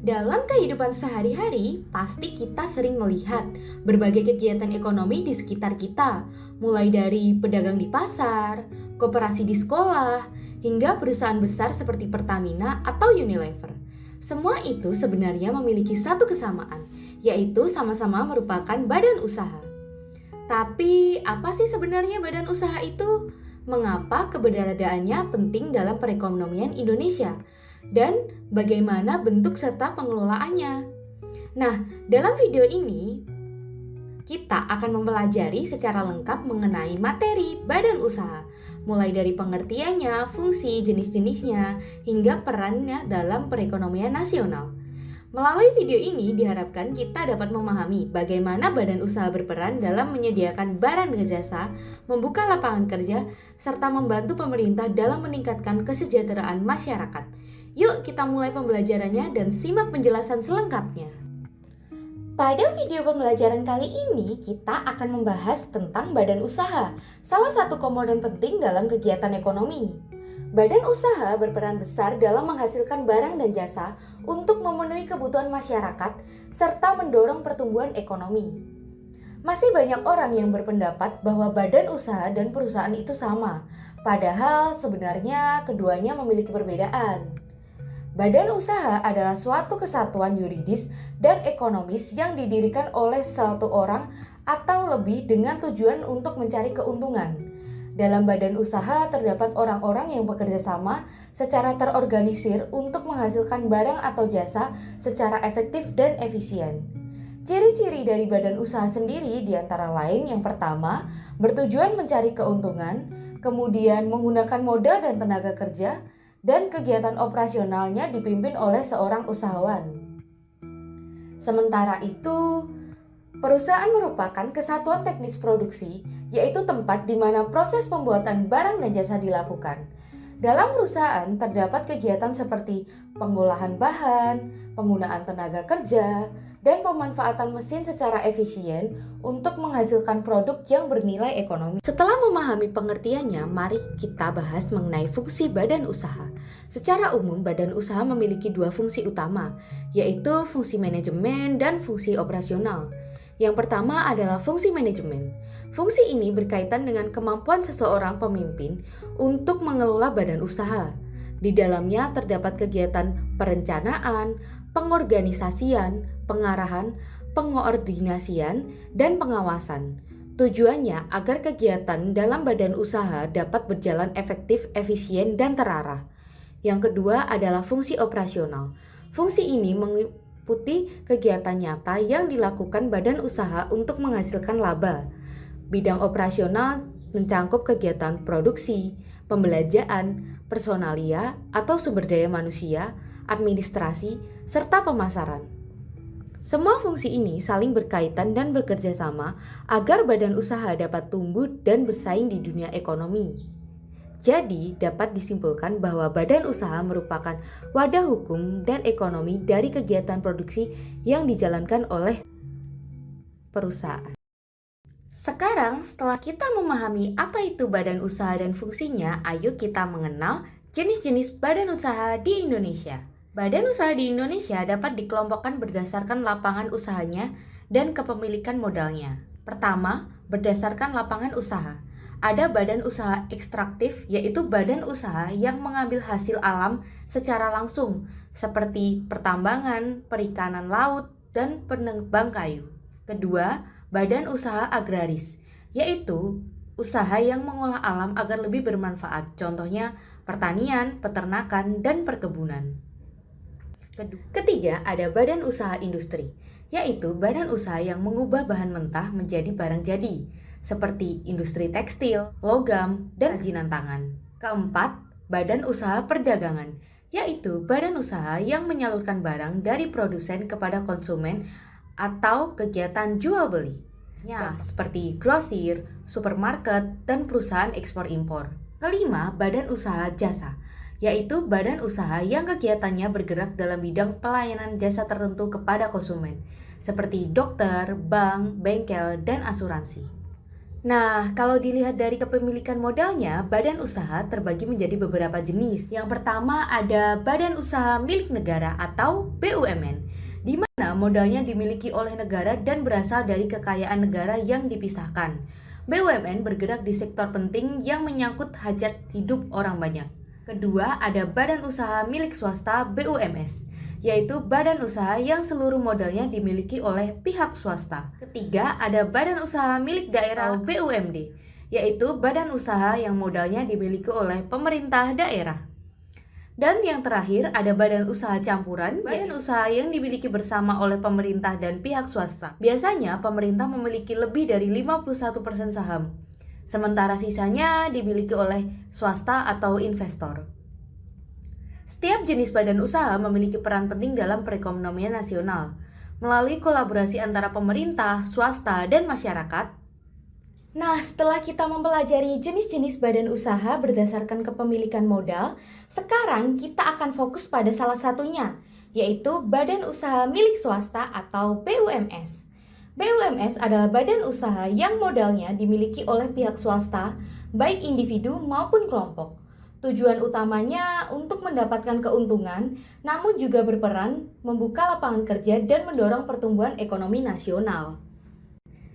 Dalam kehidupan sehari-hari, pasti kita sering melihat berbagai kegiatan ekonomi di sekitar kita, mulai dari pedagang di pasar, koperasi di sekolah, hingga perusahaan besar seperti Pertamina atau Unilever. Semua itu sebenarnya memiliki satu kesamaan, yaitu sama-sama merupakan badan usaha. Tapi, apa sih sebenarnya badan usaha itu? Mengapa keberadaannya penting dalam perekonomian Indonesia? Dan bagaimana bentuk serta pengelolaannya? Nah, dalam video ini kita akan mempelajari secara lengkap mengenai materi badan usaha, mulai dari pengertiannya, fungsi, jenis-jenisnya, hingga perannya dalam perekonomian nasional. Melalui video ini diharapkan kita dapat memahami bagaimana badan usaha berperan dalam menyediakan barang dan jasa, membuka lapangan kerja, serta membantu pemerintah dalam meningkatkan kesejahteraan masyarakat. Yuk kita mulai pembelajarannya dan simak penjelasan selengkapnya. Pada video pembelajaran kali ini kita akan membahas tentang badan usaha, salah satu komponen penting dalam kegiatan ekonomi. Badan usaha berperan besar dalam menghasilkan barang dan jasa untuk memenuhi kebutuhan masyarakat serta mendorong pertumbuhan ekonomi. Masih banyak orang yang berpendapat bahwa badan usaha dan perusahaan itu sama, padahal sebenarnya keduanya memiliki perbedaan. Badan usaha adalah suatu kesatuan yuridis dan ekonomis yang didirikan oleh satu orang atau lebih dengan tujuan untuk mencari keuntungan. Dalam badan usaha terdapat orang-orang yang bekerja sama secara terorganisir untuk menghasilkan barang atau jasa secara efektif dan efisien. Ciri-ciri dari badan usaha sendiri diantara lain yang pertama, bertujuan mencari keuntungan, kemudian menggunakan modal dan tenaga kerja, dan kegiatan operasionalnya dipimpin oleh seorang usahawan. Sementara itu, perusahaan merupakan kesatuan teknis produksi, yaitu tempat di mana proses pembuatan barang dan jasa dilakukan. Dalam perusahaan terdapat kegiatan seperti pengolahan bahan, penggunaan tenaga kerja, dan pemanfaatan mesin secara efisien untuk menghasilkan produk yang bernilai ekonomi. Setelah memahami pengertiannya, mari kita bahas mengenai fungsi badan usaha. Secara umum, badan usaha memiliki dua fungsi utama, yaitu fungsi manajemen dan fungsi operasional. Yang pertama adalah fungsi manajemen. Fungsi ini berkaitan dengan kemampuan seseorang pemimpin untuk mengelola badan usaha. Di dalamnya terdapat kegiatan perencanaan, pengorganisasian, pengarahan, pengoordinasian, dan pengawasan. Tujuannya agar kegiatan dalam badan usaha dapat berjalan efektif, efisien, dan terarah. Yang kedua adalah fungsi operasional. Fungsi ini meliputi kegiatan nyata yang dilakukan badan usaha untuk menghasilkan laba. Bidang operasional mencakup kegiatan produksi, pembelanjaan, personalia atau sumber daya manusia, administrasi, serta pemasaran. Semua fungsi ini saling berkaitan dan bekerja sama agar badan usaha dapat tumbuh dan bersaing di dunia ekonomi. Jadi, dapat disimpulkan bahwa badan usaha merupakan wadah hukum dan ekonomi dari kegiatan produksi yang dijalankan oleh perusahaan. Sekarang, setelah kita memahami apa itu badan usaha dan fungsinya, ayo kita mengenal jenis-jenis badan usaha di Indonesia. Badan usaha di Indonesia dapat dikelompokkan berdasarkan lapangan usahanya dan kepemilikan modalnya. Pertama, berdasarkan lapangan usaha. Ada badan usaha ekstraktif, yaitu badan usaha yang mengambil hasil alam secara langsung, seperti pertambangan, perikanan laut, dan penebang kayu. Kedua, badan usaha agraris, yaitu usaha yang mengolah alam agar lebih bermanfaat, contohnya pertanian, peternakan, dan perkebunan. Ketiga, ada badan usaha industri, yaitu badan usaha yang mengubah bahan mentah menjadi barang jadi, seperti industri tekstil, logam, dan kerajinan tangan. Keempat, badan usaha perdagangan, yaitu badan usaha yang menyalurkan barang dari produsen kepada konsumen atau kegiatan jual beli, seperti grosir, supermarket, dan perusahaan ekspor-impor. Kelima, badan usaha jasa, yaitu badan usaha yang kegiatannya bergerak dalam bidang pelayanan jasa tertentu kepada konsumen, seperti dokter, bank, bengkel, dan asuransi. Nah, kalau dilihat dari kepemilikan modalnya, badan usaha terbagi menjadi beberapa jenis. Yang pertama ada badan usaha milik negara atau BUMN, di mana modalnya dimiliki oleh negara dan berasal dari kekayaan negara yang dipisahkan. BUMN bergerak di sektor penting yang menyangkut hajat hidup orang banyak. Kedua, ada badan usaha milik swasta BUMS, yaitu badan usaha yang seluruh modalnya dimiliki oleh pihak swasta. Ketiga, ada badan usaha milik daerah atau BUMD, yaitu badan usaha yang modalnya dimiliki oleh pemerintah daerah. Dan yang terakhir ada badan usaha campuran, badan usaha yang dimiliki bersama oleh pemerintah dan pihak swasta. Biasanya pemerintah memiliki lebih dari 51% saham, sementara sisanya dimiliki oleh swasta atau investor. Setiap jenis badan usaha memiliki peran penting dalam perekonomian nasional. Melalui kolaborasi antara pemerintah, swasta, dan masyarakat. Nah, setelah kita mempelajari jenis-jenis badan usaha berdasarkan kepemilikan modal, sekarang kita akan fokus pada salah satunya, yaitu badan usaha milik swasta atau BUMS. BUMS adalah badan usaha yang modalnya dimiliki oleh pihak swasta, baik individu maupun kelompok. Tujuan utamanya untuk mendapatkan keuntungan, namun juga berperan membuka lapangan kerja dan mendorong pertumbuhan ekonomi nasional.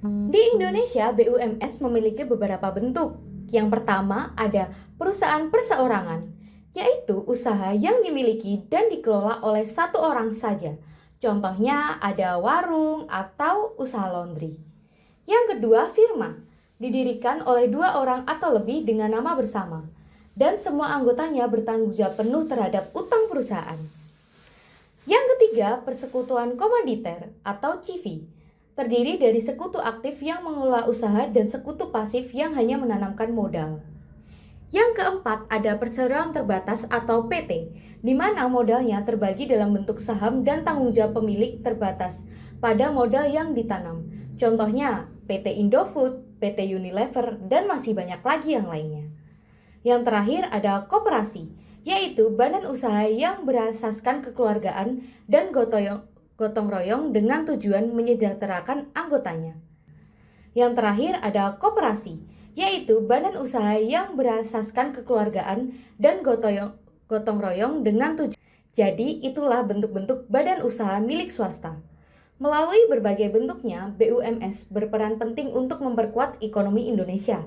Di Indonesia, BUMS memiliki beberapa bentuk. Yang pertama ada perusahaan perseorangan, yaitu usaha yang dimiliki dan dikelola oleh satu orang saja. Contohnya ada warung atau usaha laundry. Yang kedua, firma, didirikan oleh 2 orang atau lebih dengan nama bersama, dan semua anggotanya bertanggung jawab penuh terhadap utang perusahaan. Yang ketiga, persekutuan komanditer atau CV, terdiri dari sekutu aktif yang mengelola usaha dan sekutu pasif yang hanya menanamkan modal. Yang keempat, ada perseroan terbatas atau PT, di mana modalnya terbagi dalam bentuk saham dan tanggung jawab pemilik terbatas pada modal yang ditanam. Contohnya PT Indofood, PT Unilever, dan masih banyak lagi yang lainnya. Yang terakhir ada koperasi, yaitu badan usaha yang berasaskan kekeluargaan dan gotong royong dengan tujuan menyejahterakan anggotanya. Yang terakhir ada koperasi, yaitu badan usaha yang berasaskan kekeluargaan dan gotong royong dengan tujuan. Jadi itulah bentuk-bentuk badan usaha milik swasta. Melalui berbagai bentuknya, BUMS berperan penting untuk memperkuat ekonomi Indonesia.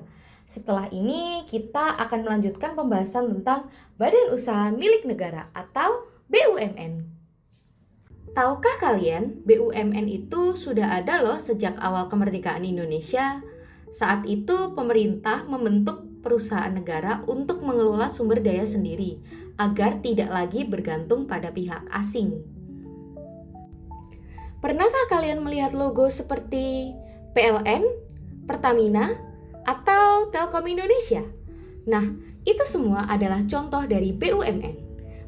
Setelah ini kita akan melanjutkan pembahasan tentang badan usaha milik negara atau BUMN. Tahukah kalian, BUMN itu sudah ada loh sejak awal kemerdekaan Indonesia. Saat itu pemerintah membentuk perusahaan negara untuk mengelola sumber daya sendiri agar tidak lagi bergantung pada pihak asing. Pernahkah kalian melihat logo seperti PLN, Pertamina, atau Telkom Indonesia? Nah, itu semua adalah contoh dari BUMN,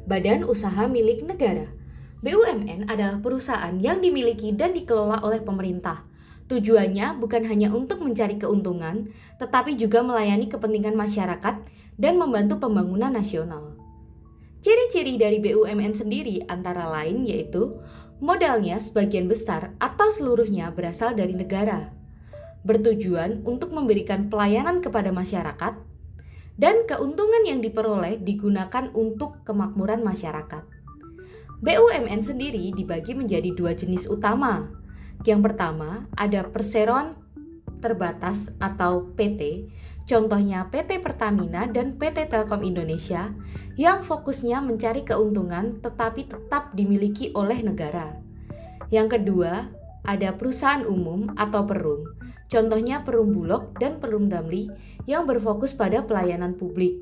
Badan Usaha Milik Negara. BUMN adalah perusahaan yang dimiliki dan dikelola oleh pemerintah. Tujuannya bukan hanya untuk mencari keuntungan, tetapi juga melayani kepentingan masyarakat dan membantu pembangunan nasional. Ciri-ciri dari BUMN sendiri antara lain yaitu modalnya sebagian besar atau seluruhnya berasal dari negara, bertujuan untuk memberikan pelayanan kepada masyarakat, dan keuntungan yang diperoleh digunakan untuk kemakmuran masyarakat. BUMN sendiri dibagi menjadi 2 jenis utama. Yang pertama, ada perseroan terbatas atau PT, contohnya PT Pertamina dan PT Telkom Indonesia, yang fokusnya mencari keuntungan tetapi tetap dimiliki oleh negara. Yang kedua, ada perusahaan umum atau Perum, contohnya Perum Bulog dan Perum Damri yang berfokus pada pelayanan publik.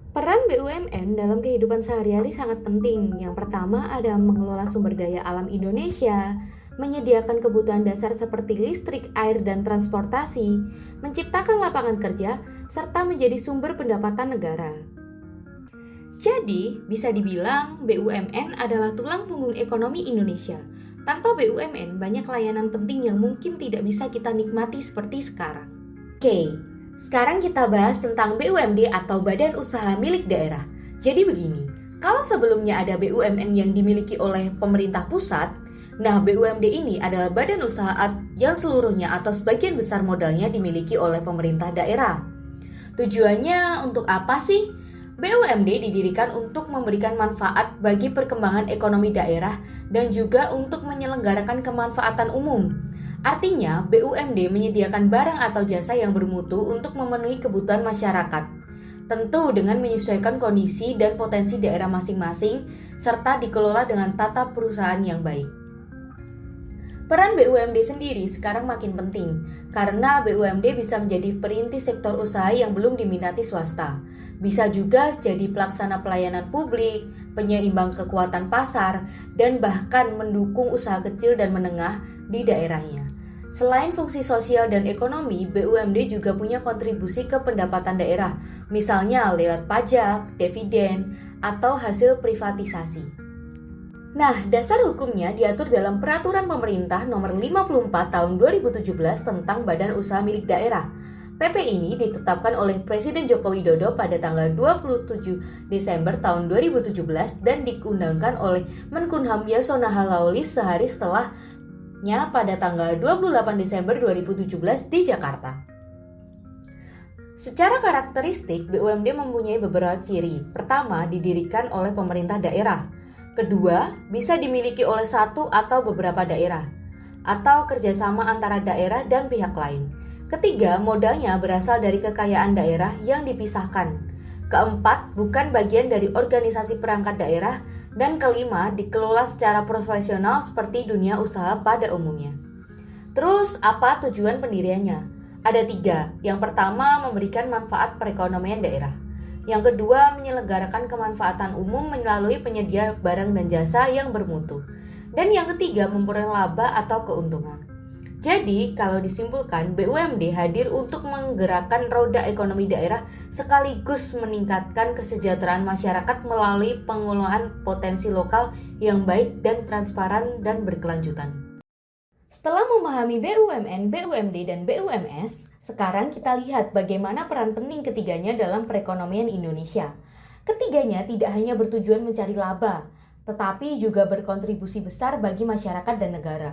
Peran BUMN dalam kehidupan sehari-hari sangat penting. Yang pertama ada mengelola sumber daya alam Indonesia, menyediakan kebutuhan dasar seperti listrik, air, dan transportasi, menciptakan lapangan kerja, serta menjadi sumber pendapatan negara. Jadi, bisa dibilang BUMN adalah tulang punggung ekonomi Indonesia. Tanpa BUMN, banyak layanan penting yang mungkin tidak bisa kita nikmati seperti sekarang. Oke. Sekarang kita bahas tentang BUMD atau Badan Usaha Milik Daerah. Jadi begini, kalau sebelumnya ada BUMN yang dimiliki oleh pemerintah pusat, Nah, BUMD ini adalah badan usaha yang seluruhnya atau sebagian besar modalnya dimiliki oleh pemerintah daerah. Tujuannya untuk apa sih? BUMD didirikan untuk memberikan manfaat bagi perkembangan ekonomi daerah dan juga untuk menyelenggarakan kemanfaatan umum. Artinya, BUMD menyediakan barang atau jasa yang bermutu untuk memenuhi kebutuhan masyarakat. Tentu dengan menyesuaikan kondisi dan potensi daerah masing-masing, serta dikelola dengan tata perusahaan yang baik. Peran BUMD sendiri sekarang makin penting, karena BUMD bisa menjadi perintis sektor usaha yang belum diminati swasta. Bisa juga jadi pelaksana pelayanan publik, penyeimbang kekuatan pasar, dan bahkan mendukung usaha kecil dan menengah di daerahnya. Selain fungsi sosial dan ekonomi, BUMD juga punya kontribusi ke pendapatan daerah, misalnya lewat pajak, dividen, atau hasil privatisasi. Nah, dasar hukumnya diatur dalam Peraturan Pemerintah Nomor 54 Tahun 2017 tentang Badan Usaha Milik Daerah. PP ini ditetapkan oleh Presiden Joko Widodo pada tanggal 27 Desember tahun 2017 dan diundangkan oleh Menkumham Yasona Lawlis sehari setelahnya pada tanggal 28 Desember 2017 di Jakarta. Secara karakteristik, BUMD mempunyai beberapa ciri. Pertama, didirikan oleh pemerintah daerah. Kedua, bisa dimiliki oleh satu atau beberapa daerah, atau kerjasama antara daerah dan pihak lain. Ketiga, modalnya berasal dari kekayaan daerah yang dipisahkan. Keempat, bukan bagian dari organisasi perangkat daerah. Dan kelima, dikelola secara profesional seperti dunia usaha pada umumnya. Terus, apa tujuan pendiriannya? Ada tiga. Yang pertama, memberikan manfaat perekonomian daerah. Yang kedua, menyelenggarakan kemanfaatan umum melalui penyedia barang dan jasa yang bermutu. Dan yang ketiga, memperoleh laba atau keuntungan. Jadi, kalau disimpulkan, BUMD hadir untuk menggerakkan roda ekonomi daerah sekaligus meningkatkan kesejahteraan masyarakat melalui pengelolaan potensi lokal yang baik dan transparan dan berkelanjutan. Setelah memahami BUMN, BUMD, dan BUMS, sekarang kita lihat bagaimana peran penting ketiganya dalam perekonomian Indonesia. Ketiganya tidak hanya bertujuan mencari laba, tetapi juga berkontribusi besar bagi masyarakat dan negara.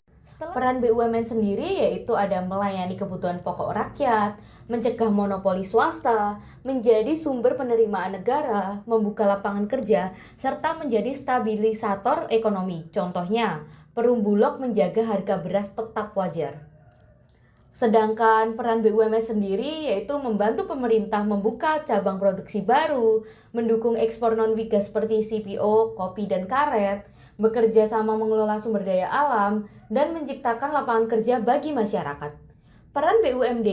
Peran BUMN sendiri yaitu ada melayani kebutuhan pokok rakyat, mencegah monopoli swasta, menjadi sumber penerimaan negara, membuka lapangan kerja, serta menjadi stabilisator ekonomi. Contohnya, Perum Bulog menjaga harga beras tetap wajar. Sedangkan peran BUMN sendiri yaitu membantu pemerintah membuka cabang produksi baru, mendukung ekspor non-migas seperti CPO, kopi, dan karet, bekerja sama mengelola sumber daya alam, dan menciptakan lapangan kerja bagi masyarakat. Peran BUMD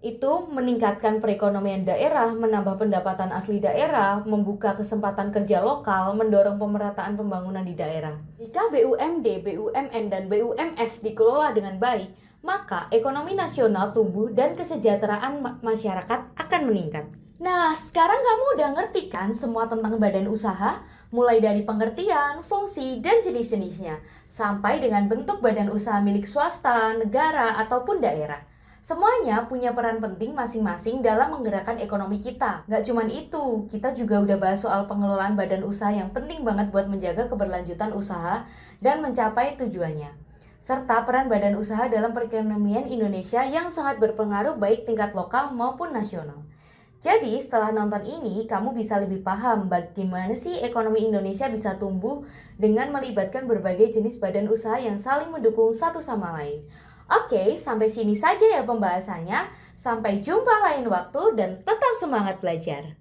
itu meningkatkan perekonomian daerah, menambah pendapatan asli daerah, membuka kesempatan kerja lokal, mendorong pemerataan pembangunan di daerah. Jika BUMD, BUMN, dan BUMS dikelola dengan baik, maka ekonomi nasional tumbuh dan kesejahteraan masyarakat akan meningkat. Nah, sekarang kamu udah ngerti kan semua tentang badan usaha? Mulai dari pengertian, fungsi, dan jenis-jenisnya, sampai dengan bentuk badan usaha milik swasta, negara, ataupun daerah. Semuanya punya peran penting masing-masing dalam menggerakkan ekonomi kita. Gak cuman itu, kita juga udah bahas soal pengelolaan badan usaha yang penting banget buat menjaga keberlanjutan usaha dan mencapai tujuannya. Serta peran badan usaha dalam perekonomian Indonesia yang sangat berpengaruh baik tingkat lokal maupun nasional. Jadi setelah nonton ini, kamu bisa lebih paham bagaimana sih ekonomi Indonesia bisa tumbuh dengan melibatkan berbagai jenis badan usaha yang saling mendukung satu sama lain. Oke, sampai sini saja ya pembahasannya. Sampai jumpa lain waktu dan tetap semangat belajar.